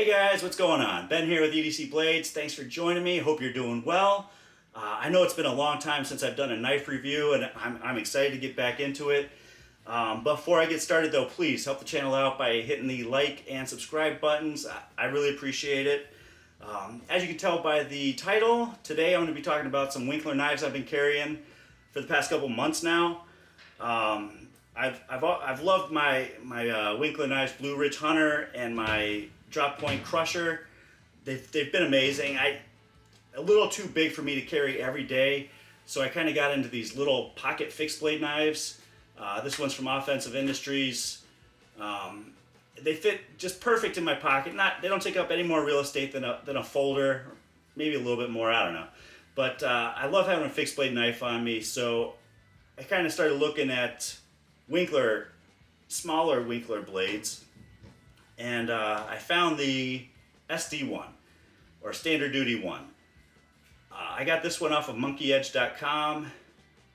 Hey guys, what's going on? Ben here with EDC Blades. Thanks for joining me. Hope you're doing well. I know it's been a long time since I've done a knife review, and I'm excited to get back into it. Before I get started though, please help the channel out by hitting the like and subscribe buttons. I really appreciate it. As you can tell by the title, today I'm going to be talking about some Winkler knives I've been carrying for the past couple months now. I've loved my Winkler Knives Blue Ridge Hunter and my Drop Point Crusher. They've been amazing. A little too big for me to carry every day, so I kind of got into these little pocket fixed blade knives. This one's from Offensive Industries. They fit just perfect in my pocket. They don't take up any more real estate than a folder, maybe a little bit more, I don't know. But I love having a fixed blade knife on me, so I kind of started looking at smaller Winkler blades, and I found the SD1, or Standard Duty 1. I got this one off of monkeyedge.com,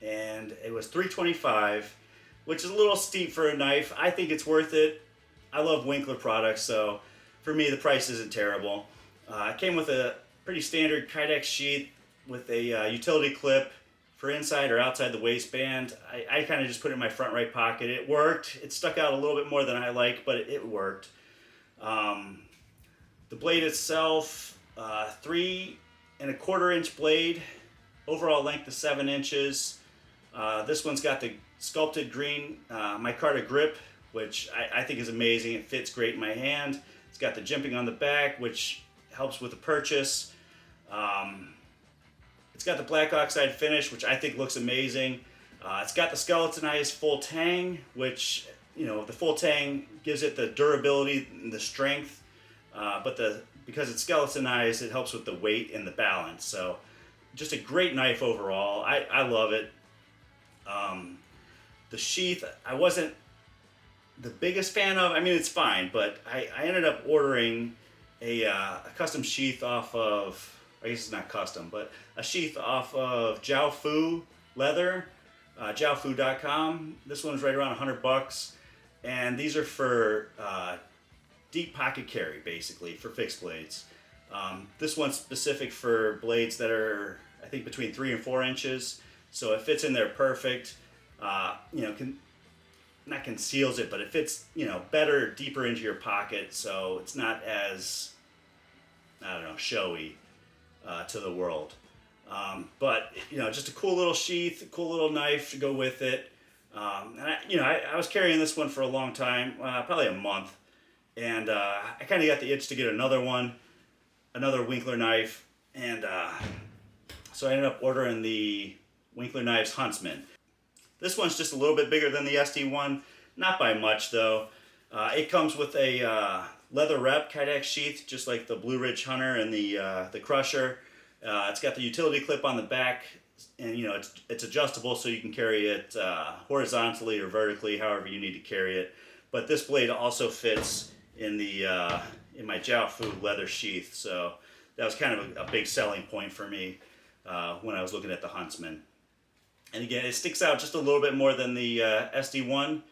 and it was $325, which is a little steep for a knife. I think it's worth it. I love Winkler products, so for me the price isn't terrible. It came with a pretty standard Kydex sheath with a utility clip for inside or outside the waistband. I kind of just put it in my front right pocket. It worked. It stuck out a little bit more than I like, but it worked. The blade itself, 3¼ inch blade, overall length of 7 inches. This one's got the sculpted green micarta grip, which I think is amazing. It fits great in my hand. It's got the jimping on the back, which helps with the purchase. It's got the black oxide finish, which I think looks amazing. It's got the skeletonized full tang, which, you know, the full tang gives it the durability and the strength, but because it's skeletonized, it helps with the weight and the balance. So just a great knife overall. I love it. The sheath, I wasn't the biggest fan of. I mean, it's fine, but I ended up ordering a custom sheath off of, I guess it's not custom, but a sheath off of Jiaofu leather, jiaofu.com. This one's right around $100, and these are for deep pocket carry, basically, for fixed blades. This one's specific for blades that are, I think, between 3 and 4 inches, so it fits in there perfect. You know, not conceals it, but it fits, you know, better, deeper into your pocket, so it's not as, I don't know, showy to the world. But, you know, just a cool little sheath, a cool little knife to go with it. And I was carrying this one for a long time, probably a month, and I kind of got the itch to get another Winkler knife, and so I ended up ordering the Winkler Knives Huntsman. This one's just a little bit bigger than the SD1, not by much though. It comes with a leather wrap Kydex sheath, just like the Blue Ridge Hunter and the Crusher. It's got the utility clip on the back, and you know it's adjustable, so you can carry it horizontally or vertically, however you need to carry it. But this blade also fits in in my Jiaofu leather sheath, so that was kind of a big selling point for me when I was looking at the Huntsman. And again, it sticks out just a little bit more than the SD1,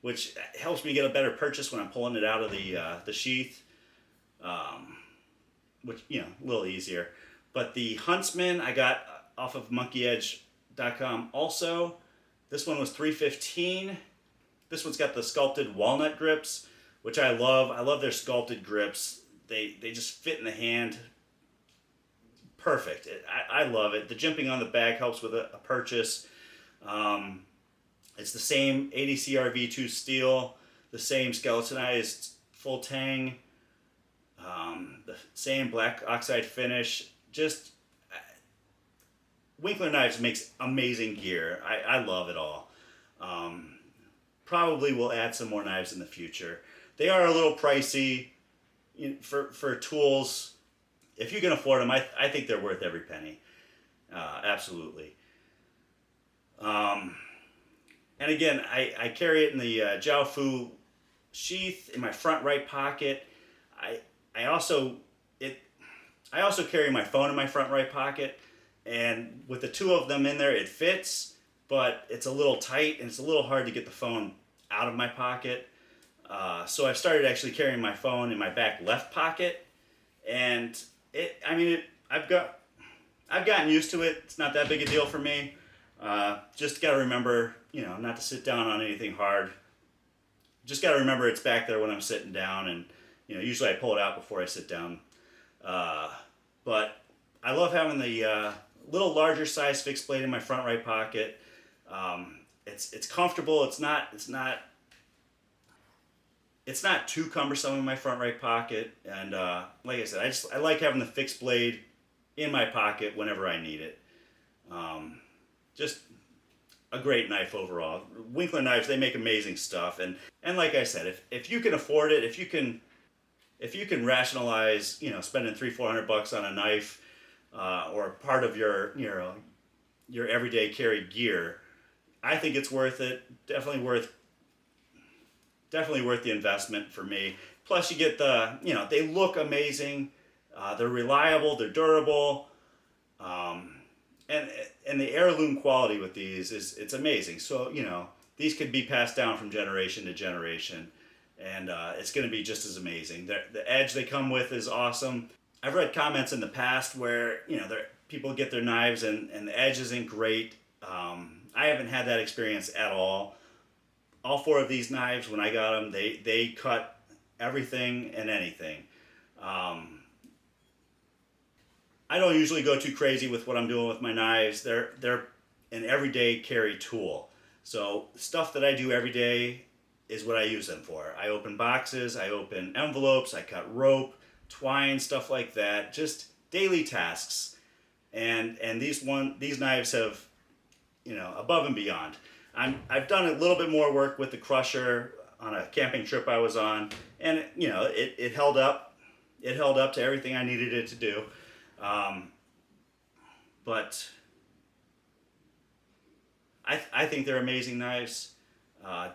which helps me get a better purchase when I'm pulling it out of the sheath, which, you know, a little easier. But the Huntsman I got off of monkeyedge.com also. This one was $315. This one's got the sculpted walnut grips, which I love. I love their sculpted grips. They just fit in the hand perfect. I love it. The jimping on the back helps with a purchase. It's the same ADCR V2 steel, the same skeletonized full tang, the same black oxide finish. Just Winkler Knives makes amazing gear. I love it all. Probably will add some more knives in the future. They are a little pricey for tools. If you can afford them, I think they're worth every penny. Absolutely. And again, I carry it in the Jiaofu sheath in my front right pocket. I also carry my phone in my front right pocket, and with the two of them in there, it fits, but it's a little tight and it's a little hard to get the phone out of my pocket. So I've started actually carrying my phone in my back left pocket, and I've gotten used to it. It's not that big a deal for me. Just got to remember, not to sit down on anything hard. Just got to remember it's back there when I'm sitting down, and usually I pull it out before I sit down. But I love having the little larger size fixed blade in my front right pocket. It's comfortable. It's not too cumbersome in my front right pocket, and like I said, I like having the fixed blade in my pocket whenever I need it. Just a great knife overall. Winkler Knives, they make amazing stuff, and like I said, if you can afford it, if you can rationalize, spending $300-400 on a knife, or part of your everyday carry gear, I think it's worth it. Definitely worth the investment for me. Plus, you get they look amazing. They're reliable. They're durable. And the heirloom quality with these it's amazing. So these could be passed down from generation to generation, and it's going to be just as amazing. The edge they come with is awesome. I've read comments in the past where people get their knives and the edge isn't great. I haven't had that experience at all. All four of these knives, when I got them, they cut everything and anything. I don't usually go too crazy with what I'm doing with my knives. They're an everyday carry tool. So stuff that I do every day is what I use them for. I open boxes, I open envelopes, I cut rope, twine, stuff like that. Just daily tasks. And these knives have, above and beyond. I've done a little bit more work with the crusher on a camping trip I was on, and it held up. It held up to everything I needed it to do. But I think they're amazing knives.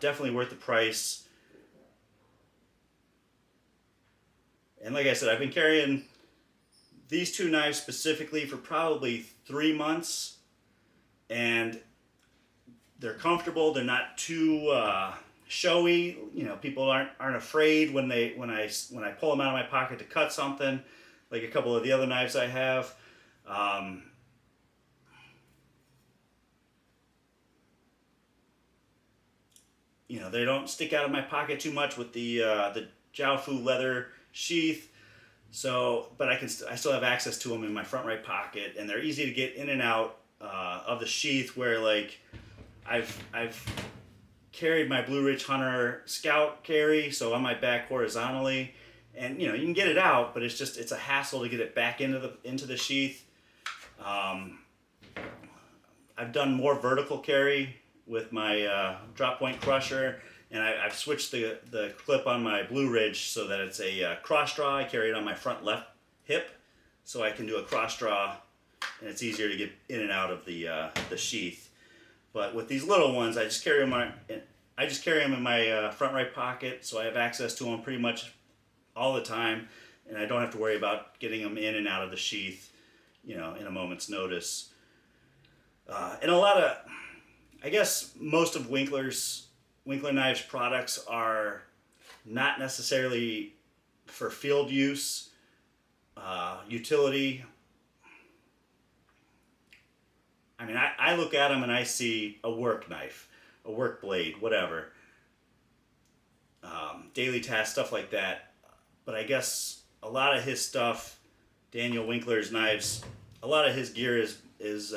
Definitely worth the price. And like I said, I've been carrying these two knives specifically for probably 3 months, and they're comfortable. They're not too showy. People aren't afraid when I pull them out of my pocket to cut something, like a couple of the other knives I have. They don't stick out of my pocket too much with the Jiaofu leather sheath. So, but I still have access to them in my front right pocket, and they're easy to get in and out of the sheath. Where like I've carried my Blue Ridge Hunter Scout carry, so on my back horizontally, and you can get it out, but it's a hassle to get it back into the sheath. I've done more vertical carry with my drop point crusher, and I've switched the clip on my Blue Ridge so that it's a cross draw. I carry it on my front left hip, so I can do a cross draw, and it's easier to get in and out of the sheath. But with these little ones, I just carry them in my front right pocket, so I have access to them pretty much all the time, and I don't have to worry about getting them in and out of the sheath, in a moment's notice. And I guess most of Winkler Knives products are not necessarily for field use, utility. I mean, I look at them and I see a work knife, a work blade, whatever. Daily task, stuff like that. But I guess a lot of his stuff, Daniel Winkler's knives, a lot of his gear is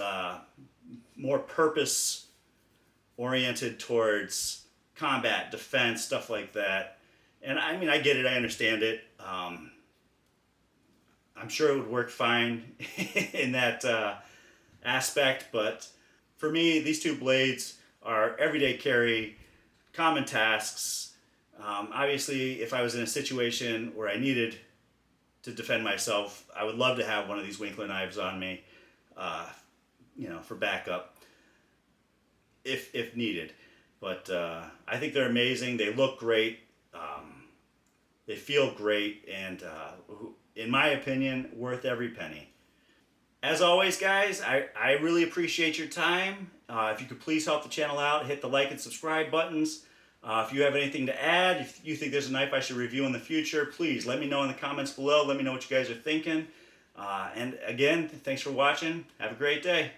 more purpose oriented towards combat, defense, stuff like that. And I mean, I get it, I understand it. I'm sure it would work fine in that aspect, but for me, these two blades are everyday carry, common tasks. Obviously, if I was in a situation where I needed to defend myself, I would love to have one of these Winkler knives on me, for backup, if needed. But I think they're amazing. They look great. They feel great, and in my opinion, worth every penny. As always, guys, I really appreciate your time. If you could please help the channel out, hit the like and subscribe buttons. If you have anything to add, if you think there's a knife I should review in the future, please let me know in the comments below. Let me know what you guys are thinking. And again, thanks for watching. Have a great day.